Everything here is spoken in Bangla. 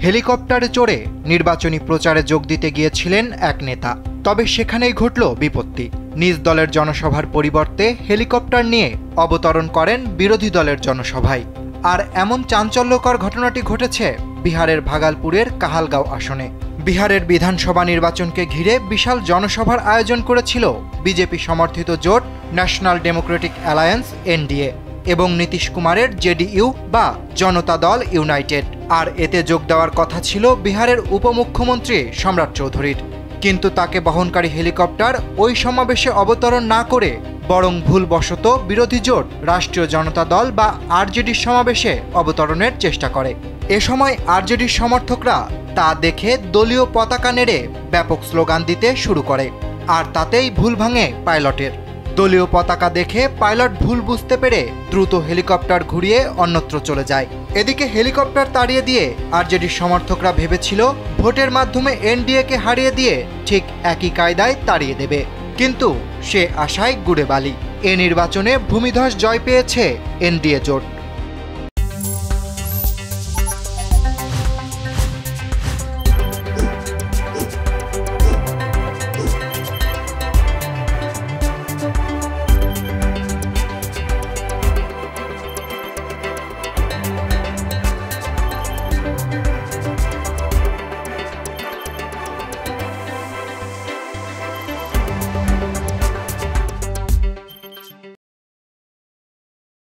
হেলিকপ্টারে চড়ে নির্বাচনী প্রচারে যোগ দিতে গিয়েছিলেন এক নেতা। তবে সেখানেই ঘটল বিপত্তি। নিজ দলের জনসভার পরিবর্তে হেলিকপ্টার নিয়ে অবতরণ করেন বিরোধী দলের জনসভায়। আর এমন চাঞ্চল্যকর ঘটনাটি ঘটেছে বিহারের ভাগালপুরের কাহালগাঁও আসনে। বিহারের বিধানসভা নির্বাচনকে ঘিরে বিশাল জনসভার আয়োজন করেছিল বিজেপি সমর্থিত জোট ন্যাশনাল ডেমোক্রেটিক অ্যালায়েন্স এনডিএ এবং নীতিশ কুমারের জেডিইউ বা জনতা দল ইউনাইটেড। আর এতে যোগ দেওয়ার কথা ছিল বিহারের উপমুখ্যমন্ত্রী সম্রাট চৌধুরীর। কিন্তু তাকে বহনকারী হেলিকপ্টার ওই সমাবেশে অবতরণ না করে বরং ভুলবশত বিরোধী জোট রাষ্ট্রীয় জনতা দল বা আরজেডির সমাবেশে অবতরণের চেষ্টা করে। এ সময় আরজেডির সমর্থকরা তা দেখে দলীয় পতাকা নেড়ে ব্যাপক স্লোগান দিতে শুরু করে। আর তাতেই ভুল ভাঙে পাইলটের। দলীয় পতাকা দেখে পাইলট ভুল বুঝতে পেরে দ্রুত হেলিকপ্টার ঘুরিয়ে অন্যত্র চলে যায়। এদিকে হেলিকপ্টার তাড়িয়ে দিয়ে আরজেডির সমর্থকরা ভেবেছিল ভোটের মাধ্যমে এনডিএকে হারিয়ে দিয়ে ঠিক একই কায়দায় তাড়িয়ে দেবে। কিন্তু সে আশায় গুড়ে বালি। এ নির্বাচনে ভূমিধস জয় পেয়েছে এনডিএ জোট।